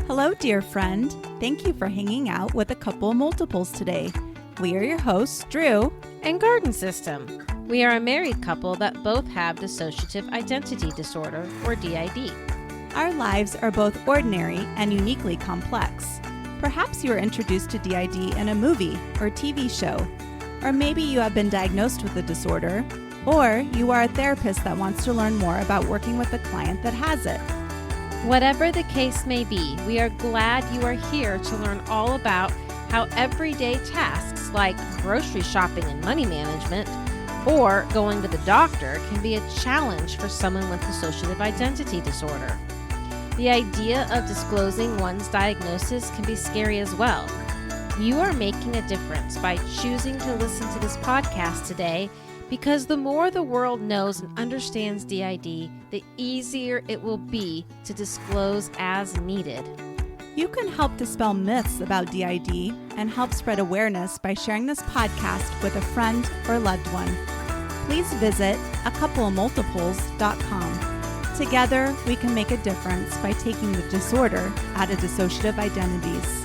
Hello, dear friend. Thank you for hanging out with a couple of multiples today. We are your hosts, Drew and Garden System. We are a married couple that both have dissociative identity disorder, or DID. Our lives are both ordinary and uniquely complex. Perhaps you were introduced to DID in a movie or TV show, or maybe you have been diagnosed with the disorder, or you are a therapist that wants to learn more about working with a client that has it. Whatever the case may be, we are glad you are here to learn all about how everyday tasks like grocery shopping and money management or going to the doctor can be a challenge for someone with dissociative identity disorder. The idea of disclosing one's diagnosis can be scary as well. You are making a difference by choosing to listen to this podcast today, because the more the world knows and understands DID, the easier it will be to disclose as needed. You can help dispel myths about DID and help spread awareness by sharing this podcast with a friend or loved one. Please visit acoupleofmultiples.com. Together, we can make a difference by taking the disorder out of dissociative identities.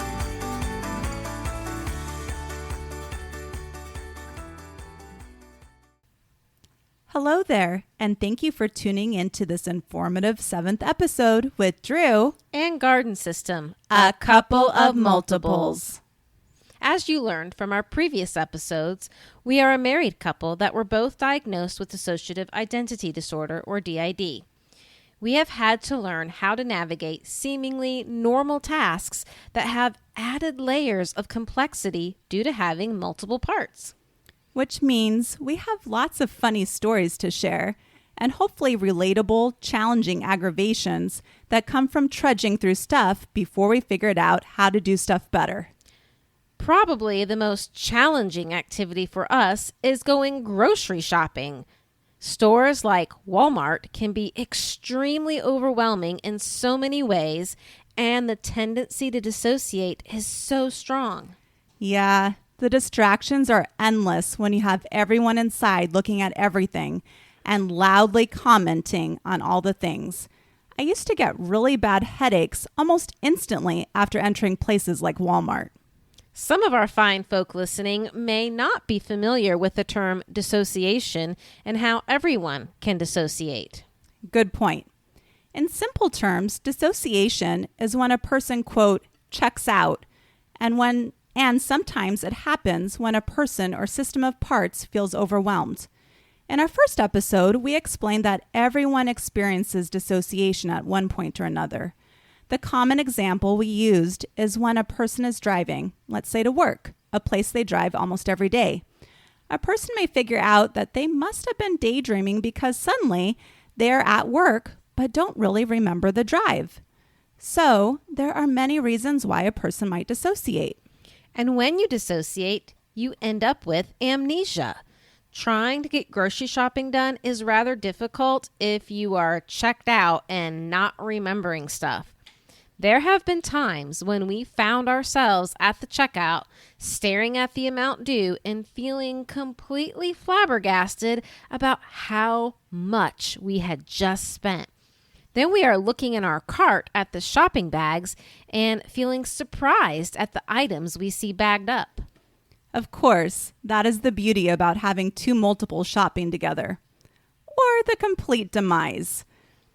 Hello there, and thank you for tuning into this informative 7th episode with Drew and Garden System, a couple of multiples. As you learned from our previous episodes, we are a married couple that were both diagnosed with dissociative identity disorder, or DID. We have had to learn how to navigate seemingly normal tasks that have added layers of complexity due to having multiple parts. Which means we have lots of funny stories to share and hopefully relatable, challenging aggravations that come from trudging through stuff before we figured out how to do stuff better. Probably the most challenging activity for us is going grocery shopping. Stores like Walmart can be extremely overwhelming in so many ways, and the tendency to dissociate is so strong. Yeah. The distractions are endless when you have everyone inside looking at everything and loudly commenting on all the things. I used to get really bad headaches almost instantly after entering places like Walmart. Some of our fine folk listening may not be familiar with the term dissociation and how everyone can dissociate. Good point. In simple terms, dissociation is when a person, quote, checks out, and sometimes it happens when a person or system of parts feels overwhelmed. In our first episode, we explained that everyone experiences dissociation at one point or another. The common example we used is when a person is driving, let's say to work, a place they drive almost every day. A person may figure out that they must have been daydreaming because suddenly they are at work but don't really remember the drive. So there are many reasons why a person might dissociate. And when you dissociate, you end up with amnesia. Trying to get grocery shopping done is rather difficult if you are checked out and not remembering stuff. There have been times when we found ourselves at the checkout, staring at the amount due and feeling completely flabbergasted about how much we had just spent. Then we are looking in our cart at the shopping bags and feeling surprised at the items we see bagged up. Of course, that is the beauty about having two multiples shopping together. Or the complete demise.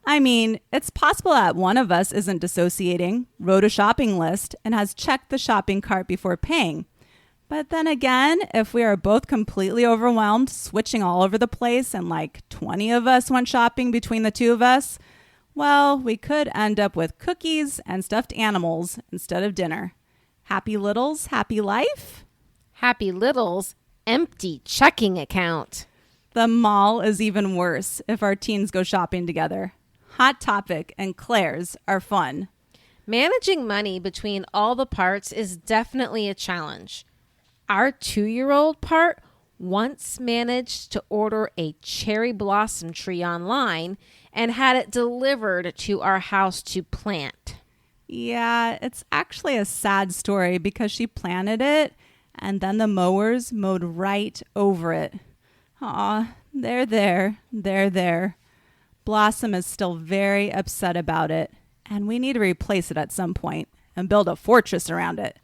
I mean, it's possible that one of us isn't dissociating, wrote a shopping list, and has checked the shopping cart before paying. But then again, if we are both completely overwhelmed, switching all over the place, and like 20 of us went shopping between the two of us, well, we could end up with cookies and stuffed animals instead of dinner. Happy littles, happy life? Happy littles, empty checking account. The mall is even worse if our teens go shopping together. Hot Topic and Claire's are fun. Managing money between all the parts is definitely a challenge. Our 2-year-old part once managed to order a cherry blossom tree online and had it delivered to our house to plant. Yeah, it's actually a sad story because she planted it and then the mowers mowed right over it. Aw, they're there. Blossom is still very upset about it, and we need to replace it at some point. and build a fortress around it.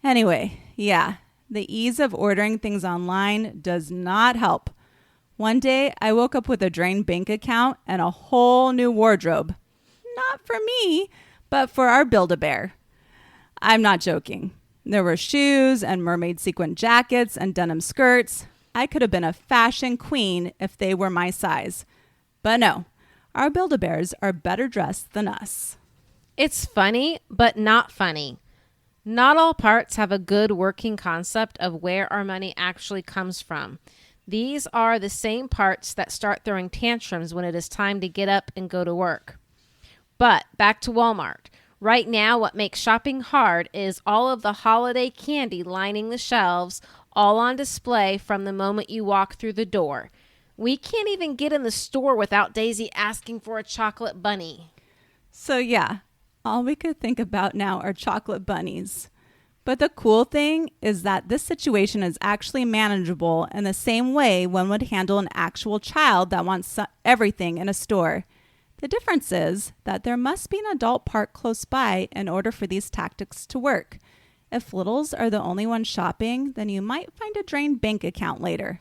Anyway, yeah, the ease of ordering things online does not help. One day, I woke up with a drained bank account and a whole new wardrobe. Not for me, but for our Build-A-Bear. I'm not joking. There were shoes and mermaid sequin jackets and denim skirts. I could have been a fashion queen if they were my size. But no, our Build-A-Bears are better dressed than us. It's funny, but not funny. Not all parts have a good working concept of where our money actually comes from. These are the same parts that start throwing tantrums when it is time to get up and go to work. But back to Walmart. Right now, what makes shopping hard is all of the holiday candy lining the shelves, all on display from the moment you walk through the door. We can't even get in the store without Daisy asking for a chocolate bunny. So yeah, all we could think about now are chocolate bunnies. But the cool thing is that this situation is actually manageable in the same way one would handle an actual child that wants everything in a store. The difference is that there must be an adult part close by in order for these tactics to work. If littles are the only ones shopping, then you might find a drained bank account later.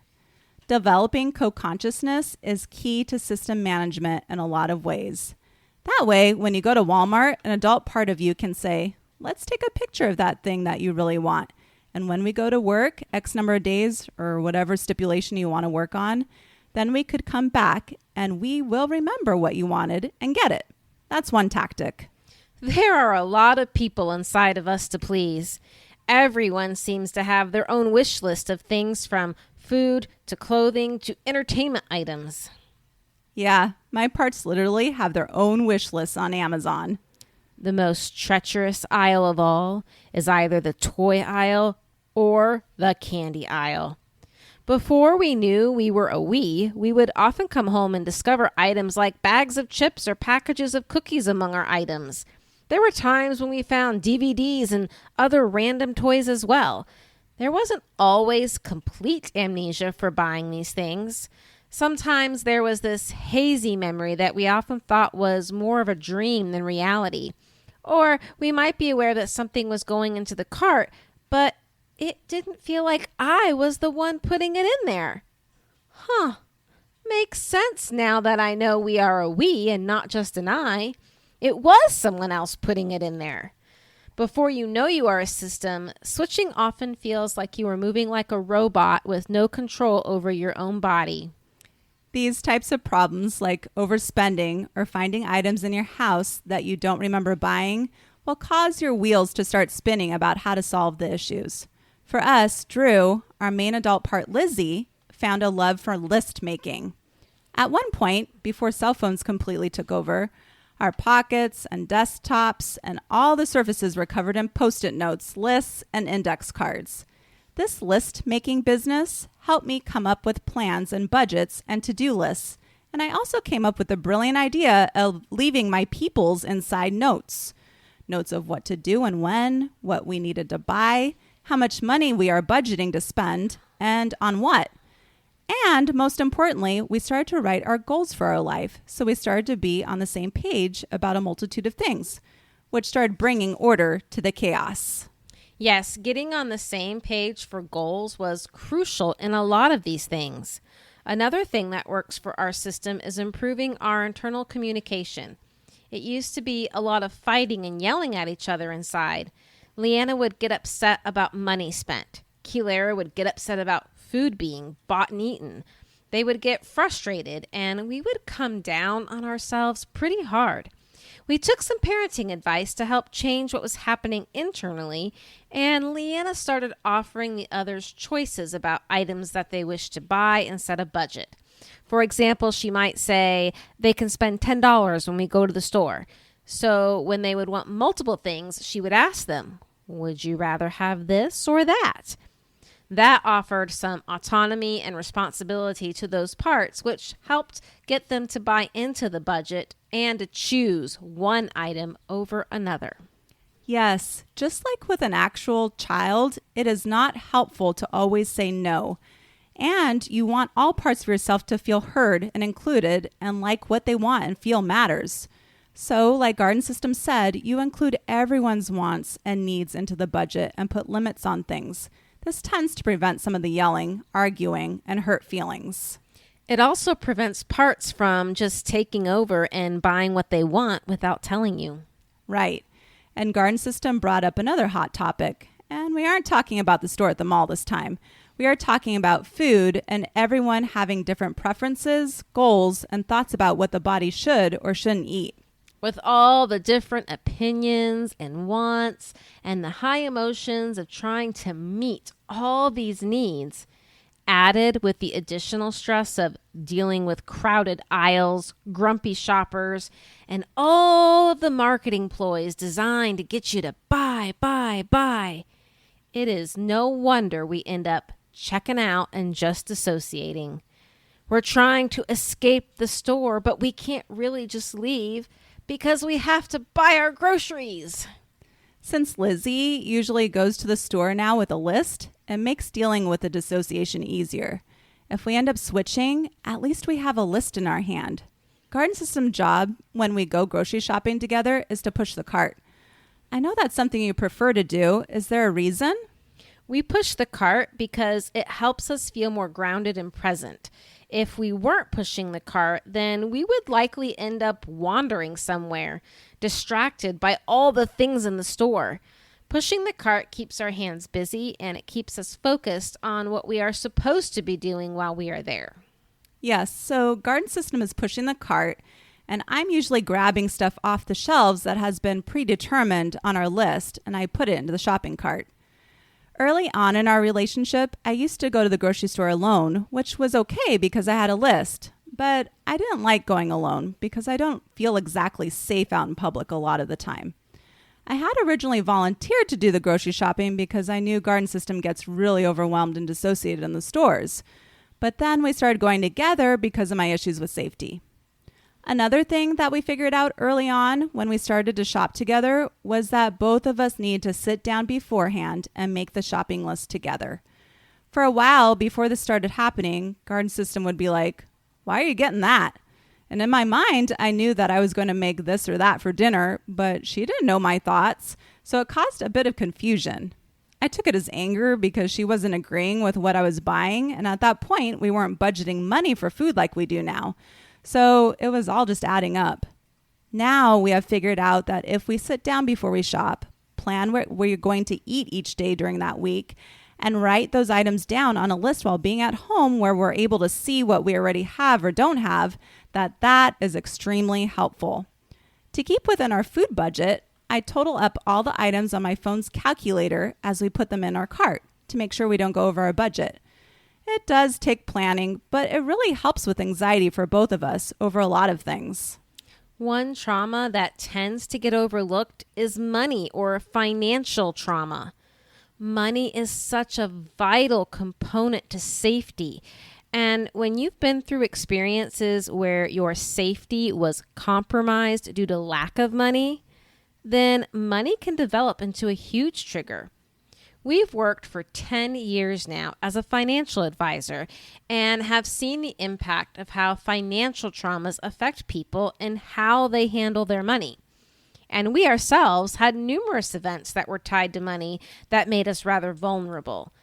Developing co-consciousness is key to system management in a lot of ways. That way, when you go to Walmart, an adult part of you can say, let's take a picture of that thing that you really want. And when we go to work, X number of days or whatever stipulation you want to work on, then we could come back and we will remember what you wanted and get it. That's one tactic. There are a lot of people inside of us to please. Everyone seems to have their own wish list of things from food to clothing to entertainment items. Yeah, my parts literally have their own wish lists on Amazon. The most treacherous aisle of all is either the toy aisle or the candy aisle. Before we knew we were a we would often come home and discover items like bags of chips or packages of cookies among our items. There were times when we found DVDs and other random toys as well. There wasn't always complete amnesia for buying these things. Sometimes there was this hazy memory that we often thought was more of a dream than reality. Or we might be aware that something was going into the cart, but it didn't feel like I was the one putting it in there. Makes sense now that I know we are a we and not just an I. It was someone else putting it in there. Before you know you are a system, switching often feels like you are moving like a robot with no control over your own body. These types of problems, like overspending or finding items in your house that you don't remember buying, will cause your wheels to start spinning about how to solve the issues. For us, Drew, our main adult part Lizzie, found a love for list making. At one point, before cell phones completely took over, our pockets and desktops and all the surfaces were covered in Post-it notes, lists, and index cards. This list-making business helped me come up with plans and budgets and to-do lists, and I also came up with the brilliant idea of leaving my peoples inside notes. Notes of what to do and when, what we needed to buy, how much money we are budgeting to spend, and on what. And most importantly, we started to write our goals for our life, so we started to be on the same page about a multitude of things, which started bringing order to the chaos. Yes, getting on the same page for goals was crucial in a lot of these things. Another thing that works for our system is improving our internal communication. It used to be a lot of fighting and yelling at each other inside. Leanna would get upset about money spent. Keelara would get upset about food being bought and eaten. They would get frustrated, and we would come down on ourselves pretty hard. We took some parenting advice to help change what was happening internally, and Leanna started offering the others choices about items that they wished to buy and set a budget. For example, she might say they can spend $10 when we go to the store. So when they would want multiple things, she would ask them, would you rather have this or that? That offered some autonomy and responsibility to those parts, which helped get them to buy into the budget and to choose one item over another. Yes, just like with an actual child, it is not helpful to always say no. And you want all parts of yourself to feel heard and included and like what they want and feel matters. So, like Garden System said, you include everyone's wants and needs into the budget and put limits on things. This tends to prevent some of the yelling, arguing, and hurt feelings. It also prevents parts from just taking over and buying what they want without telling you. Right. And Garden System brought up another hot topic. And we aren't talking about the store at the mall this time. We are talking about food and everyone having different preferences, goals, and thoughts about what the body should or shouldn't eat. With all the different opinions and wants and the high emotions of trying to meet all these needs, added with the additional stress of dealing with crowded aisles, grumpy shoppers, and all of the marketing ploys designed to get you to buy, it is no wonder we end up checking out and just dissociating. We're trying to escape the store, but we can't really just leave because we have to buy our groceries. Since Lizzie usually goes to the store now with a list, it makes dealing with the dissociation easier. If we end up switching, at least we have a list in our hand. Garden System's job when we go grocery shopping together is to push the cart. I know that's something you prefer to do. Is there a reason? We push the cart because it helps us feel more grounded and present. If we weren't pushing the cart, then we would likely end up wandering somewhere, distracted by all the things in the store. Pushing the cart keeps our hands busy and it keeps us focused on what we are supposed to be doing while we are there. Yes, so Garden System is pushing the cart, and I'm usually grabbing stuff off the shelves that has been predetermined on our list, and I put it into the shopping cart. Early on in our relationship, I used to go to the grocery store alone, which was okay because I had a list. But I didn't like going alone because I don't feel exactly safe out in public a lot of the time. I had originally volunteered to do the grocery shopping because I knew Garden System gets really overwhelmed and dissociated in the stores. But then we started going together because of my issues with safety. Another thing that we figured out early on when we started to shop together was that both of us need to sit down beforehand and make the shopping list together. For a while before this started happening, Garden System would be like, "Why are you getting that?" And in my mind, I knew that I was going to make this or that for dinner, but she didn't know my thoughts, so it caused a bit of confusion. I took it as anger because she wasn't agreeing with what I was buying, and at that point, we weren't budgeting money for food like we do now. So it was all just adding up. Now we have figured out that if we sit down before we shop, plan where you're going to eat each day during that week, and write those items down on a list while being at home where we're able to see what we already have or don't have, that is extremely helpful. To keep within our food budget, I total up all the items on my phone's calculator as we put them in our cart to make sure we don't go over our budget. It does take planning, but it really helps with anxiety for both of us over a lot of things. One trauma that tends to get overlooked is money or financial trauma. Money is such a vital component to safety. And when you've been through experiences where your safety was compromised due to lack of money, then money can develop into a huge trigger. We've worked for 10 years now as a financial advisor and have seen the impact of how financial traumas affect people and how they handle their money. And we ourselves had numerous events that were tied to money that made us rather vulnerable.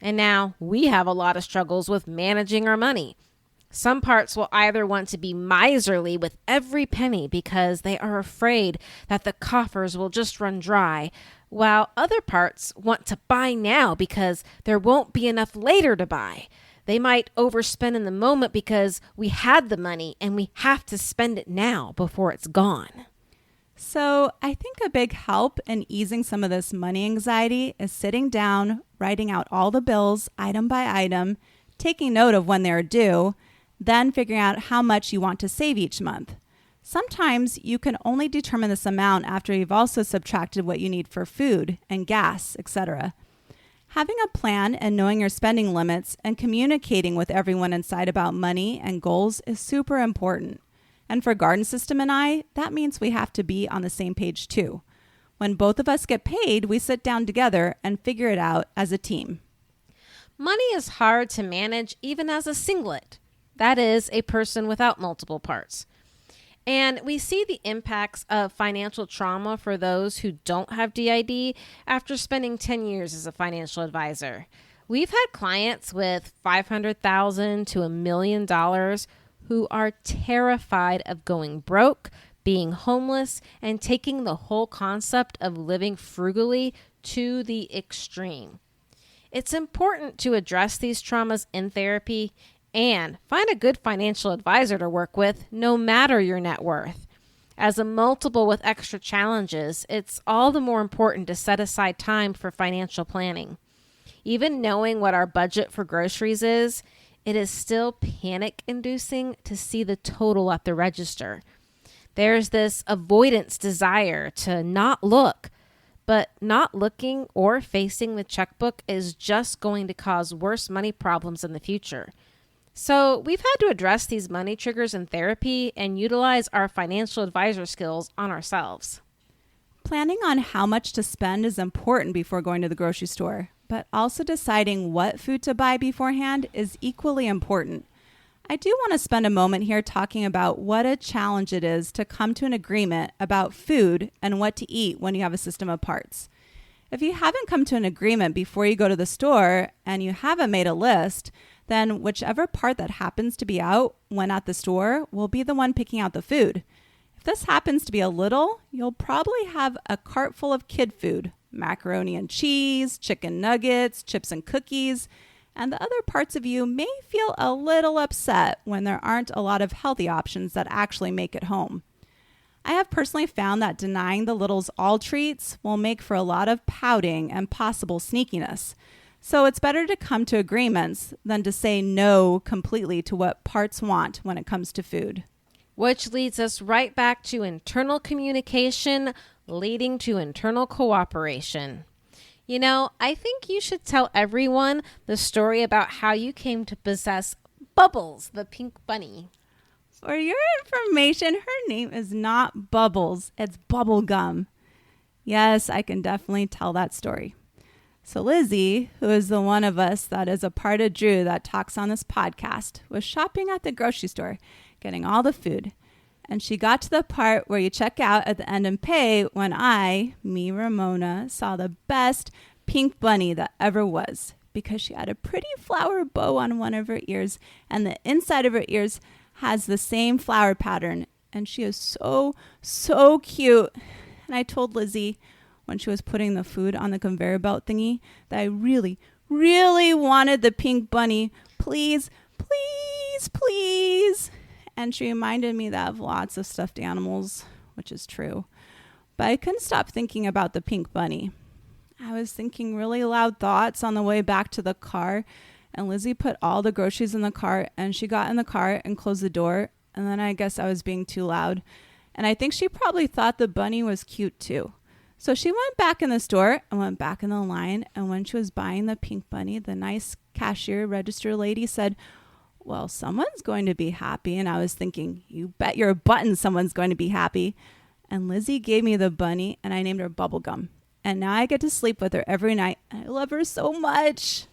And now we have a lot of struggles with managing our money. Some parts will either want to be miserly with every penny because they are afraid that the coffers will just run dry, while other parts want to buy now because there won't be enough later to buy. They might overspend in the moment because we had the money and we have to spend it now before it's gone. So I think a big help in easing some of this money anxiety is sitting down, writing out all the bills item by item, taking note of when they're due, then figuring out how much you want to save each month. Sometimes you can only determine this amount after you've also subtracted what you need for food and gas, etc. Having a plan and knowing your spending limits and communicating with everyone inside about money and goals is super important. And for Garden System and I, that means we have to be on the same page too. When both of us get paid, we sit down together and figure it out as a team. Money is hard to manage even as a singlet. That is, a person without multiple parts. And we see the impacts of financial trauma for those who don't have DID after spending 10 years as a financial advisor. We've had clients with $500,000 to $1 million who are terrified of going broke, being homeless, and taking the whole concept of living frugally to the extreme. It's important to address these traumas in therapy and find a good financial advisor to work with, no matter your net worth. As a multiple with extra challenges, it's all the more important to set aside time for financial planning. Even knowing what our budget for groceries is, it is still panic-inducing to see the total at the register. There's this avoidance desire to not look, but not looking or facing the checkbook is just going to cause worse money problems in the future. So we've had to address these money triggers in therapy and utilize our financial advisor skills on ourselves. Planning on how much to spend is important before going to the grocery store, but also deciding what food to buy beforehand is equally important. I do want to spend a moment here talking about what a challenge it is to come to an agreement about food and what to eat when you have a system of parts. If you haven't come to an agreement before you go to the store and you haven't made a list, then whichever part that happens to be out when at the store will be the one picking out the food. If this happens to be a little, you'll probably have a cart full of kid food, macaroni and cheese, chicken nuggets, chips and cookies, and the other parts of you may feel a little upset when there aren't a lot of healthy options that actually make it home. I have personally found that denying the littles all treats will make for a lot of pouting and possible sneakiness. So it's better to come to agreements than to say no completely to what parts want when it comes to food. Which leads us right back to internal communication leading to internal cooperation. You know, I think you should tell everyone the story about how you came to possess Bubbles, the pink bunny. For your information, her name is not Bubbles, it's Bubblegum. Yes, I can definitely tell that story. So Lizzie, who is the one of us that is a part of Drew that talks on this podcast, was shopping at the grocery store, getting all the food. And she got to the part where you check out at the end and pay when me, Ramona, saw the best pink bunny that ever was, because she had a pretty flower bow on one of her ears, and the inside of her ears has the same flower pattern. And she is so, so cute. And I told Lizzie when she was putting the food on the conveyor belt thingy that I really, really wanted the pink bunny. Please, please, please. And she reminded me that I have lots of stuffed animals, which is true. But I couldn't stop thinking about the pink bunny. I was thinking really loud thoughts on the way back to the car, and Lizzie put all the groceries in the car, and she got in the car and closed the door, and then I guess I was being too loud. And I think she probably thought the bunny was cute too. So she went back in the store and went back in the line, and when she was buying the pink bunny, the nice cashier register lady said, "Well, someone's going to be happy." And I was thinking, you bet your button someone's going to be happy. And Lizzie gave me the bunny, and I named her Bubblegum. And now I get to sleep with her every night. I love her so much.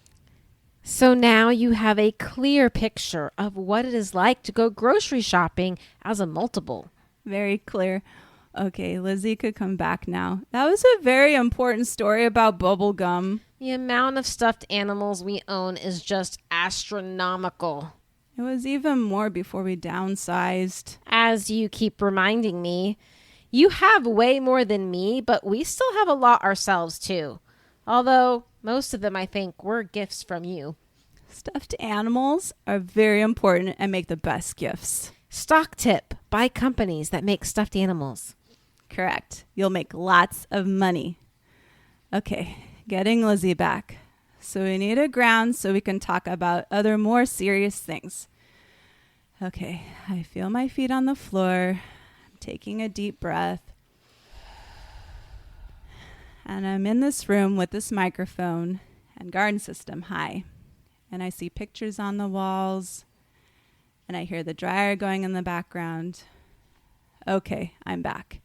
So now you have a clear picture of what it is like to go grocery shopping as a multiple. Very clear. Okay, Lizzie could come back now. That was a very important story about Bubblegum. The amount of stuffed animals we own is just astronomical. It was even more before we downsized. As you keep reminding me, you have way more than me, but we still have a lot ourselves too. Although most of them, I think, were gifts from you. Stuffed animals are very important and make the best gifts. Stock tip: buy companies that make stuffed animals. Correct. You'll make lots of money. Okay, getting Lizzie back. So we need a ground so we can talk about other more serious things. Okay, I feel my feet on the floor. I'm taking a deep breath. And I'm in this room with this microphone and garden system high. And I see pictures on the walls. And I hear the dryer going in the background. Okay, I'm back.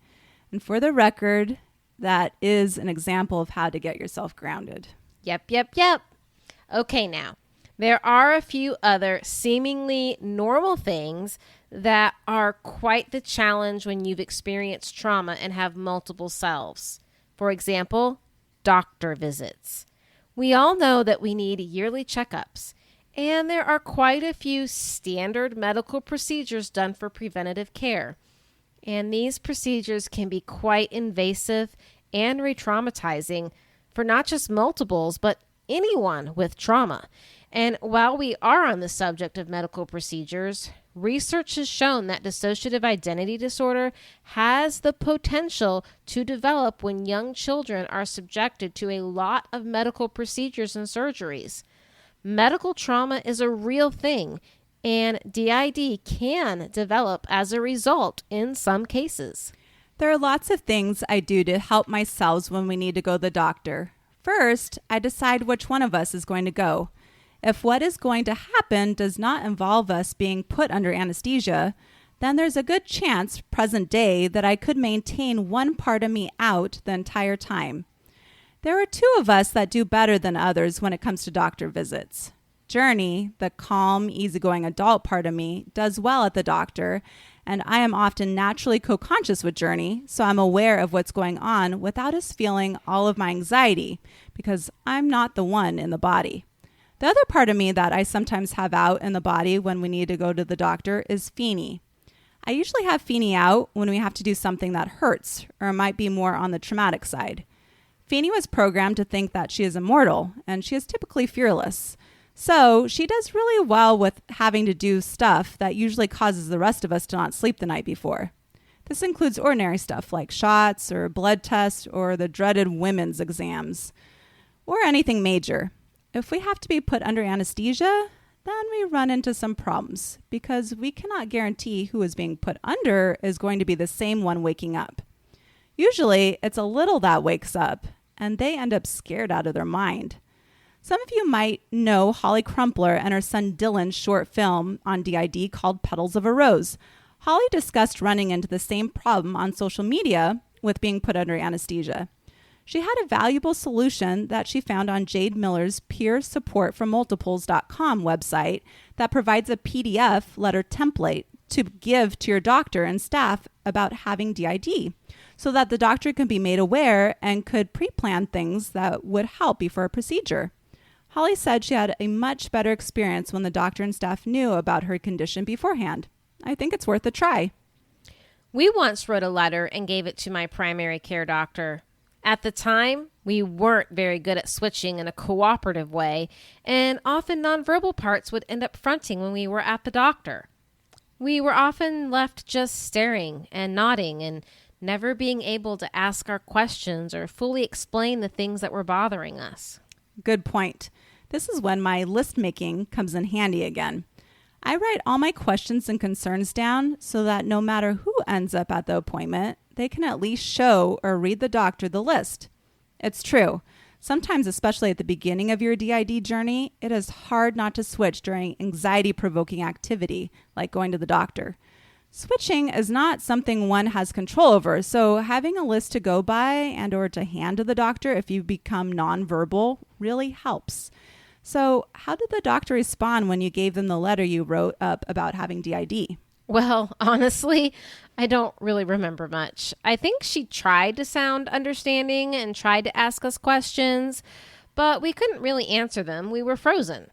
And for the record, that is an example of how to get yourself grounded. Yep. Okay, now, There are a few other seemingly normal things that are quite the challenge when you've experienced trauma and have multiple selves. For example, doctor visits. We all know that we need yearly checkups, and there are quite a few standard medical procedures done for preventative care. And these procedures can be quite invasive and re-traumatizing for not just multiples, but anyone with trauma. And while we are on the subject of medical procedures, research has shown that dissociative identity disorder has the potential to develop when young children are subjected to a lot of medical procedures and surgeries. Medical trauma is a real thing, and DID can develop as a result in some cases. There are lots of things I do to help myself when we need to go to the doctor. First, I decide which one of us is going to go. If what is going to happen does not involve us being put under anesthesia, then there's a good chance, present day, that I could maintain one part of me out the entire time. There are two of us that do better than others when it comes to doctor visits. Journey, the calm, easygoing adult part of me, does well at the doctor, and I am often naturally co-conscious with Journey, so I'm aware of what's going on without us feeling all of my anxiety, because I'm not the one in the body. The other part of me that I sometimes have out in the body when we need to go to the doctor is Feeny. I usually have Feeny out when we have to do something that hurts, or it might be more on the traumatic side. Feeny was programmed to think that she is immortal, and she is typically fearless. So she does really well with having to do stuff that usually causes the rest of us to not sleep the night before. This includes ordinary stuff like shots or blood tests or the dreaded women's exams, or anything major. If we have to be put under anesthesia, then we run into some problems because we cannot guarantee who is being put under is going to be the same one waking up. Usually, it's a little that wakes up, and they end up scared out of their mind. Some of you might know Holly Crumpler and her son Dylan's short film on DID called Petals of a Rose. Holly discussed running into the same problem on social media with being put under anesthesia. She had a valuable solution that she found on Jade Miller's peersupportformultiples.com website that provides a PDF letter template to give to your doctor and staff about having DID so that the doctor can be made aware and could pre-plan things that would help before a procedure. Holly said she had a much better experience when the doctor and staff knew about her condition beforehand. I think it's worth a try. We once wrote a letter and gave it to my primary care doctor. At the time, we weren't very good at switching in a cooperative way, and often nonverbal parts would end up fronting when we were at the doctor. We were often left just staring and nodding and never being able to ask our questions or fully explain the things that were bothering us. Good point. This is when my list making comes in handy again. I write all my questions and concerns down so that no matter who ends up at the appointment, they can at least show or read the doctor the list. It's true. Sometimes, especially at the beginning of your DID journey, it is hard not to switch during anxiety-provoking activity, like going to the doctor. Switching is not something one has control over, so having a list to go by and or to hand to the doctor if you become nonverbal really helps. So how did the doctor respond when you gave them the letter you wrote up about having DID? Well, honestly, I don't really remember much. I think she tried to sound understanding and tried to ask us questions, but we couldn't really answer them. We were frozen.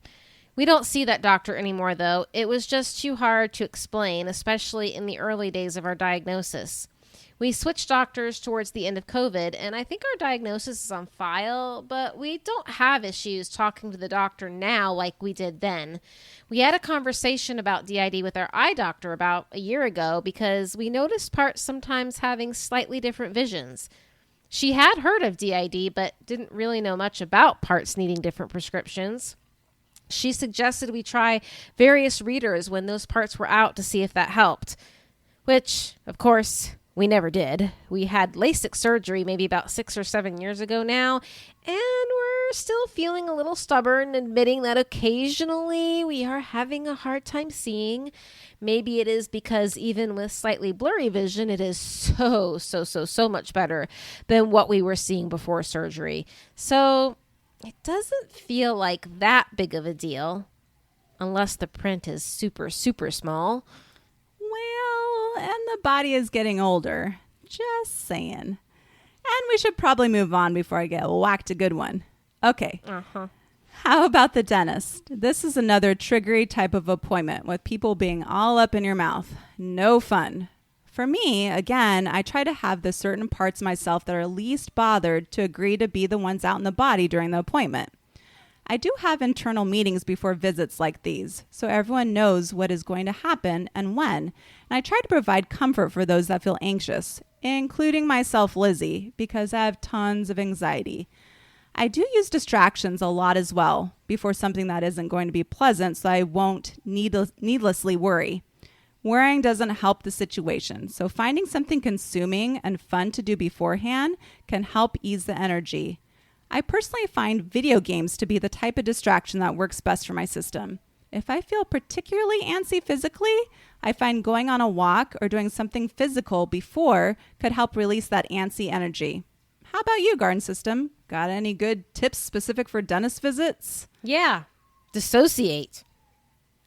We don't see that doctor anymore, though. It was just too hard to explain, especially in the early days of our diagnosis. We switched doctors towards the end of COVID, and I think our diagnosis is on file, but we don't have issues talking to the doctor now like we did then. We had a conversation about DID with our eye doctor about a year ago because we noticed parts sometimes having slightly different visions. She had heard of DID, but didn't really know much about parts needing different prescriptions. She suggested we try various readers when those parts were out to see if that helped, which, of course, we never did. We had LASIK surgery maybe about 6 or 7 years ago now, and we're still feeling a little stubborn, admitting that occasionally we are having a hard time seeing. Maybe it is because even with slightly blurry vision, it is so much better than what we were seeing before surgery. So it doesn't feel like that big of a deal. Unless the print is super, super small. Well, and the body is getting older. Just saying. And we should probably move on before I get whacked a good one. Okay. How about the dentist? This is another triggery type of appointment with people being all up in your mouth. No fun. For me, again, I try to have the certain parts of myself that are least bothered to agree to be the ones out in the body during the appointment. I do have internal meetings before visits like these, so everyone knows what is going to happen and when. And I try to provide comfort for those that feel anxious, including myself, Lizzie, because I have tons of anxiety. I do use distractions a lot as well before something that isn't going to be pleasant, so I won't needlessly worry. Worrying doesn't help the situation, so finding something consuming and fun to do beforehand can help ease the energy. I personally find video games to be the type of distraction that works best for my system. If I feel particularly antsy physically, I find going on a walk or doing something physical before could help release that antsy energy. How about you, Garden System? Got any good tips specific for dentist visits? Yeah, dissociate.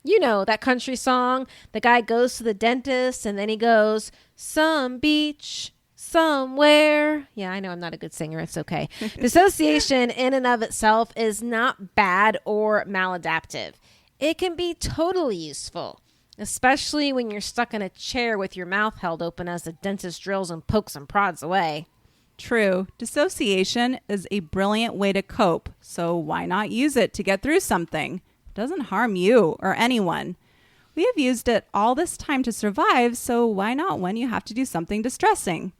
You know, that country song, the guy goes to the dentist and then he goes, some beach, somewhere. Yeah, I know I'm not a good singer. It's okay. Dissociation in and of itself is not bad or maladaptive. It can be totally useful, especially when you're stuck in a chair with your mouth held open as the dentist drills and pokes and prods away. True. Dissociation is a brilliant way to cope, so why not use it to get through something? It doesn't harm you or anyone. We have used it all this time to survive, so why not when you have to do something distressing?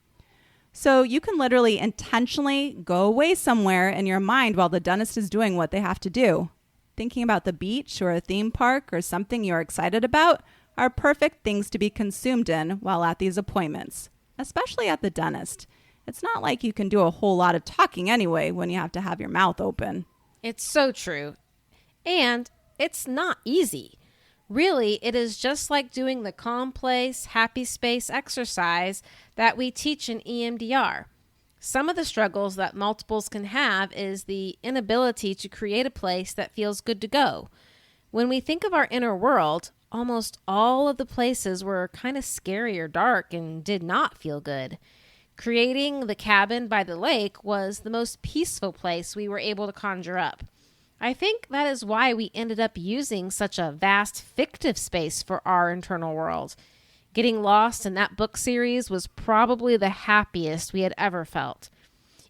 So you can literally intentionally go away somewhere in your mind while the dentist is doing what they have to do. Thinking about the beach or a theme park or something you're excited about are perfect things to be consumed in while at these appointments, especially at the dentist. It's not like you can do a whole lot of talking anyway when you have to have your mouth open. It's so true. And it's not easy. Really, it is just like doing the calm place, happy space exercise that we teach in EMDR. Some of the struggles that multiples can have is the inability to create a place that feels good to go. When we think of our inner world, almost all of the places were kind of scary or dark and did not feel good. Creating the cabin by the lake was the most peaceful place we were able to conjure up. I think that is why we ended up using such a vast fictive space for our internal world. Getting lost in that book series was probably the happiest we had ever felt.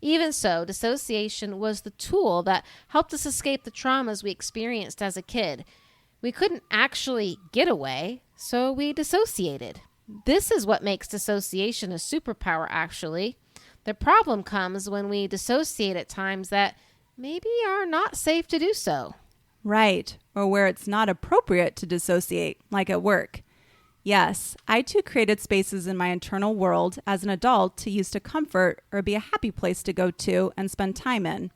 Even so, dissociation was the tool that helped us escape the traumas we experienced as a kid. We couldn't actually get away, so we dissociated. This is what makes dissociation a superpower, actually. The problem comes when we dissociate at times that maybe are not safe to do so. Right, or where it's not appropriate to dissociate, like at work. Yes, I too created spaces in my internal world as an adult to use to comfort or be a happy place to go to and spend time in.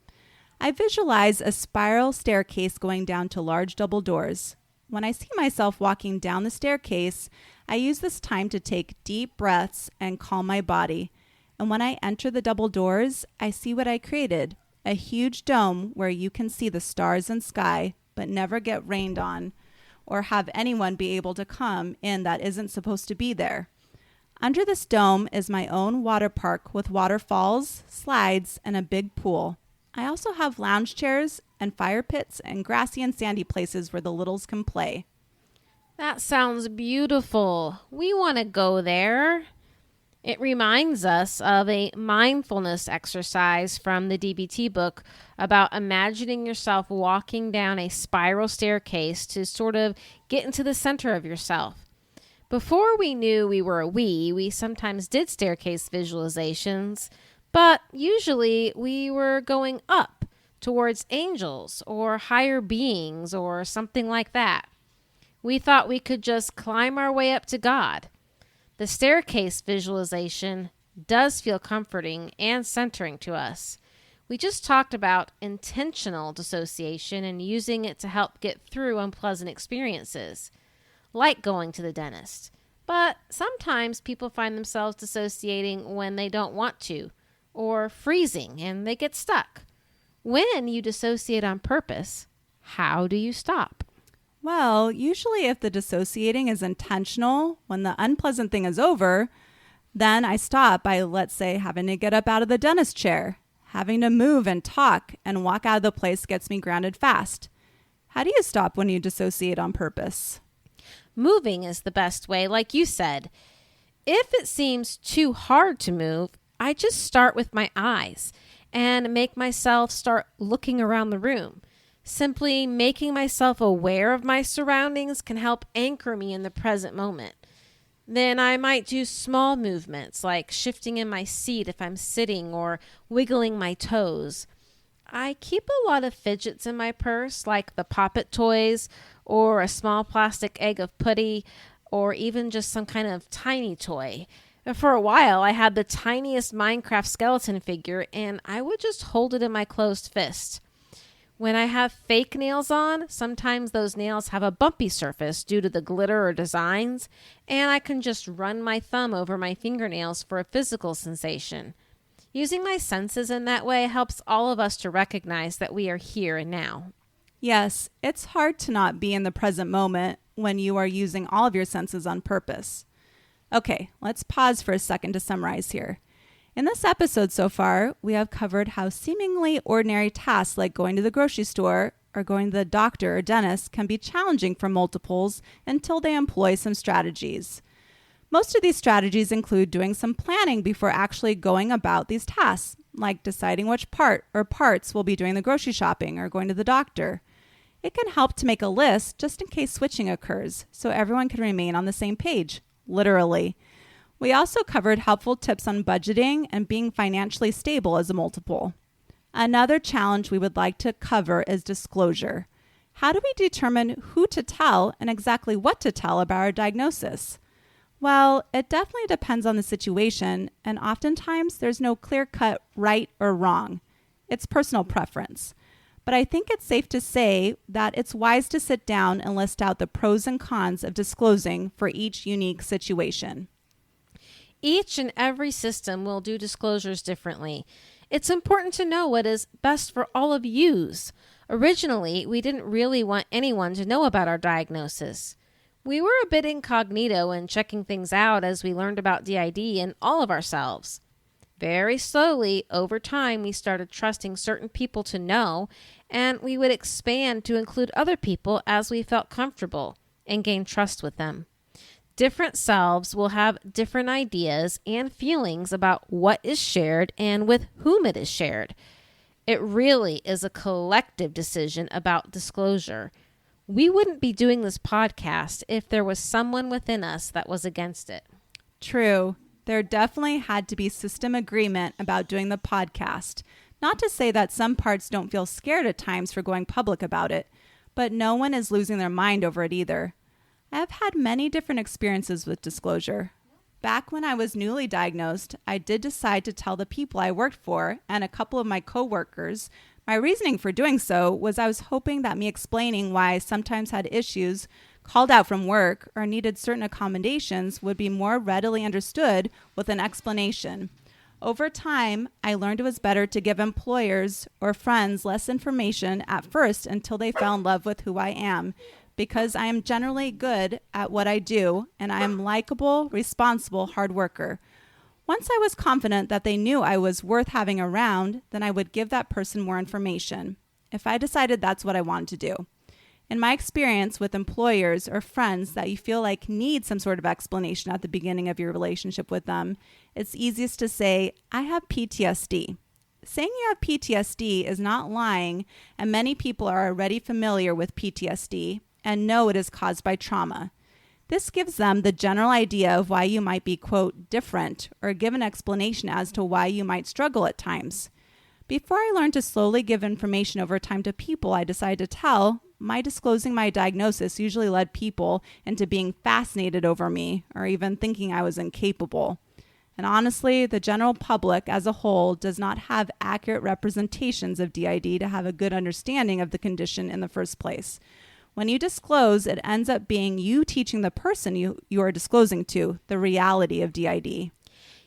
I visualize a spiral staircase going down to large double doors. When I see myself walking down the staircase, I use this time to take deep breaths and calm my body. And when I enter the double doors, I see what I created, a huge dome where you can see the stars and sky, but never get rained on, or have anyone be able to come in that isn't supposed to be there. Under this dome is my own water park with waterfalls, slides, and a big pool. I also have lounge chairs and fire pits and grassy and sandy places where the littles can play. That sounds beautiful. We want to go there. It reminds us of a mindfulness exercise from the DBT book about imagining yourself walking down a spiral staircase to sort of get into the center of yourself. Before we knew we were a we sometimes did staircase visualizations, but usually we were going up towards angels or higher beings or something like that. We thought we could just climb our way up to God. The staircase visualization does feel comforting and centering to us. We just talked about intentional dissociation and using it to help get through unpleasant experiences, like going to the dentist. But sometimes people find themselves dissociating when they don't want to, or freezing and they get stuck. When you dissociate on purpose, how do you stop? Well, usually if the dissociating is intentional, when the unpleasant thing is over, then I stop by, let's say, having to get up out of the dentist chair. Having to move and talk and walk out of the place gets me grounded fast. How do you stop when you dissociate on purpose? Moving is the best way, like you said. If it seems too hard to move, I just start with my eyes and make myself start looking around the room. Simply making myself aware of my surroundings can help anchor me in the present moment. Then I might do small movements like shifting in my seat if I'm sitting or wiggling my toes. I keep a lot of fidgets in my purse, like the Pop-It toys or a small plastic egg of putty or even just some kind of tiny toy. For a while, I had the tiniest Minecraft skeleton figure and I would just hold it in my closed fist. When I have fake nails on, sometimes those nails have a bumpy surface due to the glitter or designs, and I can just run my thumb over my fingernails for a physical sensation. Using my senses in that way helps all of us to recognize that we are here and now. Yes, it's hard to not be in the present moment when you are using all of your senses on purpose. Okay, let's pause for a second to summarize here. In this episode so far, we have covered how seemingly ordinary tasks like going to the grocery store or going to the doctor or dentist can be challenging for multiples until they employ some strategies. Most of these strategies include doing some planning before actually going about these tasks, like deciding which part or parts will be doing the grocery shopping or going to the doctor. It can help to make a list just in case switching occurs, so everyone can remain on the same page, literally. We also covered helpful tips on budgeting and being financially stable as a multiple. Another challenge we would like to cover is disclosure. How do we determine who to tell and exactly what to tell about our diagnosis? Well, it definitely depends on the situation, and oftentimes there's no clear-cut right or wrong. It's personal preference. But I think it's safe to say that it's wise to sit down and list out the pros and cons of disclosing for each unique situation. Each and every system will do disclosures differently. It's important to know what is best for all of yous. Originally, we didn't really want anyone to know about our diagnosis. We were a bit incognito in checking things out as we learned about DID and all of ourselves. Very slowly, over time, we started trusting certain people to know, and we would expand to include other people as we felt comfortable and gain trust with them. Different selves will have different ideas and feelings about what is shared and with whom it is shared. It really is a collective decision about disclosure. We wouldn't be doing this podcast if there was someone within us that was against it. True. There definitely had to be system agreement about doing the podcast. Not to say that some parts don't feel scared at times for going public about it, but no one is losing their mind over it either. I have had many different experiences with disclosure. Back when I was newly diagnosed, I did decide to tell the people I worked for and a couple of my coworkers. My reasoning for doing so was I was hoping that me explaining why I sometimes had issues, called out from work, or needed certain accommodations would be more readily understood with an explanation. Over time, I learned it was better to give employers or friends less information at first until they fell in love with who I am, because I am generally good at what I do and I am likable, responsible, hard worker. Once I was confident that they knew I was worth having around, then I would give that person more information, if I decided that's what I wanted to do. In my experience with employers or friends that you feel like need some sort of explanation at the beginning of your relationship with them, it's easiest to say, I have PTSD. Saying you have PTSD is not lying, and many people are already familiar with PTSD and know it is caused by trauma. This gives them the general idea of why you might be, quote, different, or give an explanation as to why you might struggle at times. Before I learned to slowly give information over time to people I decided to tell, my disclosing my diagnosis usually led people into being fascinated over me or even thinking I was incapable. And honestly, the general public as a whole does not have accurate representations of DID to have a good understanding of the condition in the first place. When you disclose, it ends up being you teaching the person you are disclosing to the reality of DID.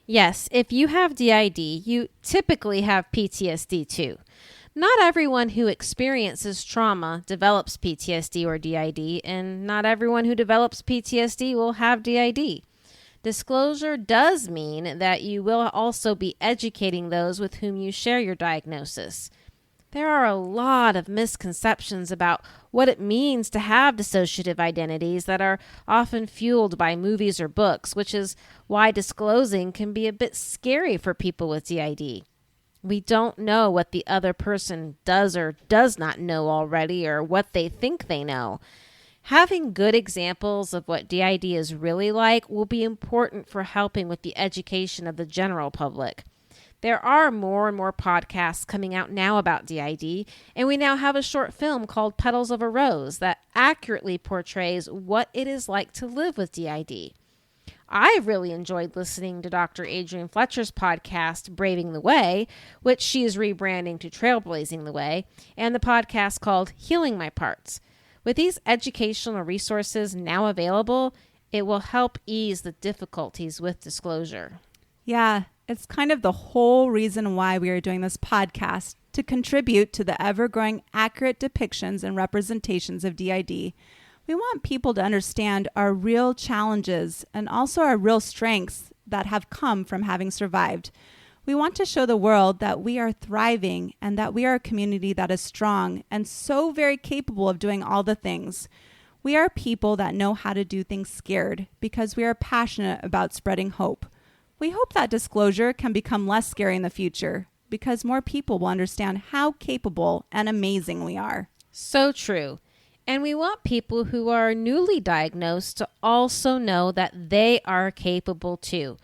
Yes, if you have DID, you typically have PTSD too. Not everyone who experiences trauma develops PTSD or DID, and not everyone who develops PTSD will have DID. Disclosure does mean that you will also be educating those with whom you share your diagnosis. There are a lot of misconceptions about what it means to have dissociative identities that are often fueled by movies or books, which is why disclosing can be a bit scary for people with DID. We don't know what the other person does or does not know already, or what they think they know. Having good examples of what DID is really like will be important for helping with the education of the general public. There are more and more podcasts coming out now about DID, and we now have a short film called Petals of a Rose that accurately portrays what it is like to live with DID. I really enjoyed listening to Dr. Adrienne Fletcher's podcast, Braving the Way, which she is rebranding to Trailblazing the Way, and the podcast called Healing My Parts. With these educational resources now available, it will help ease the difficulties with disclosure. Yeah, it's kind of the whole reason why we are doing this podcast, to contribute to the ever-growing accurate depictions and representations of DID. We want people to understand our real challenges and also our real strengths that have come from having survived. We want to show the world that we are thriving and that we are a community that is strong and so very capable of doing all the things. We are people that know how to do things scared because we are passionate about spreading hope. We hope that disclosure can become less scary in the future because more people will understand how capable and amazing we are. So true. And we want people who are newly diagnosed to also know that they are capable too.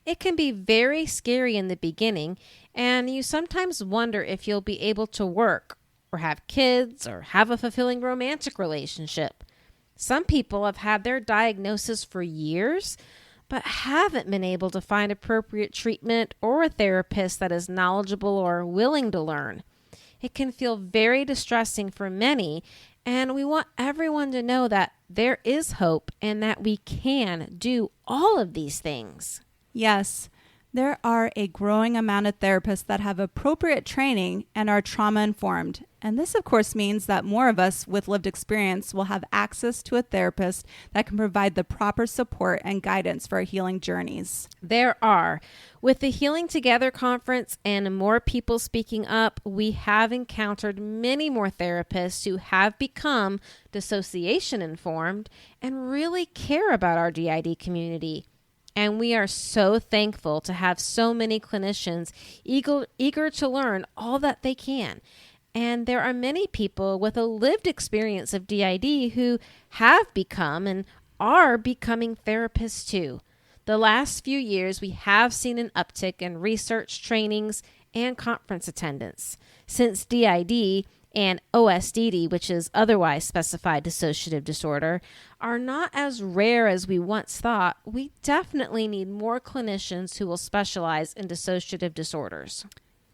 It can be very scary in the beginning, and you sometimes wonder if you'll be able to work or have kids or have a fulfilling romantic relationship. Some people have had their diagnosis for years, but haven't been able to find appropriate treatment or a therapist that is knowledgeable or willing to learn. It can feel very distressing for many, and we want everyone to know that there is hope and that we can do all of these things. Yes, there are a growing amount of therapists that have appropriate training and are trauma-informed. And this, of course, means that more of us with lived experience will have access to a therapist that can provide the proper support and guidance for our healing journeys. There are. With the Healing Together conference and more people speaking up, we have encountered many more therapists who have become dissociation informed and really care about our DID community. And we are so thankful to have so many clinicians eager to learn all that they can. And there are many people with a lived experience of DID who have become and are becoming therapists too. The last few years, we have seen an uptick in research trainings and conference attendance. Since DID and OSDD, which is otherwise specified dissociative disorder, are not as rare as we once thought, we definitely need more clinicians who will specialize in dissociative disorders.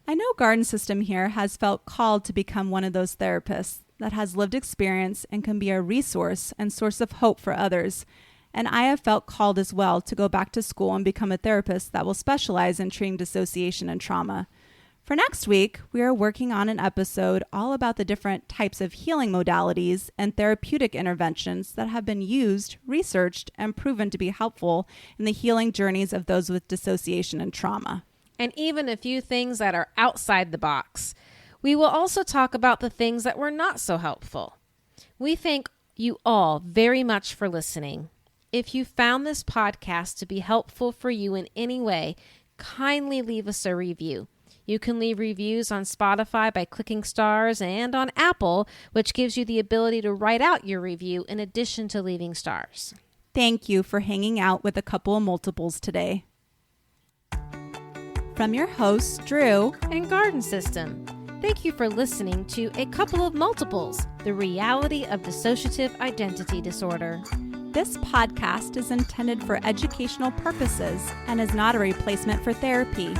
I know Garden System here has felt called to become one of those therapists that has lived experience and can be a resource and source of hope for others. And I have felt called as well to go back to school and become a therapist that will specialize in treating dissociation and trauma. For next week, we are working on an episode all about the different types of healing modalities and therapeutic interventions that have been used, researched, and proven to be helpful in the healing journeys of those with dissociation and trauma. And even a few things that are outside the box. We will also talk about the things that were not so helpful. We thank you all very much for listening. If you found this podcast to be helpful for you in any way, kindly leave us a review. You can leave reviews on Spotify by clicking stars and on Apple, which gives you the ability to write out your review in addition to leaving stars. Thank you for hanging out with a couple of multiples today. From your hosts, Drew and Garden System, thank you for listening to A Couple of Multiples, the reality of dissociative identity disorder. This podcast is intended for educational purposes and is not a replacement for therapy.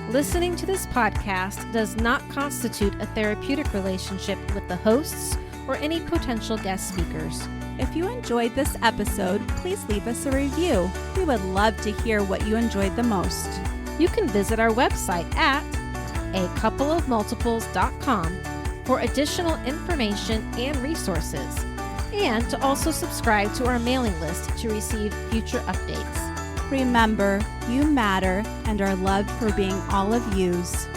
Listening to this podcast does not constitute a therapeutic relationship with the hosts or any potential guest speakers. If you enjoyed this episode, please leave us a review. We would love to hear what you enjoyed the most. You can visit our website at acoupleofmultiples.com for additional information and resources, and to also subscribe to our mailing list to receive future updates. Remember, you matter and are loved for being all of yous.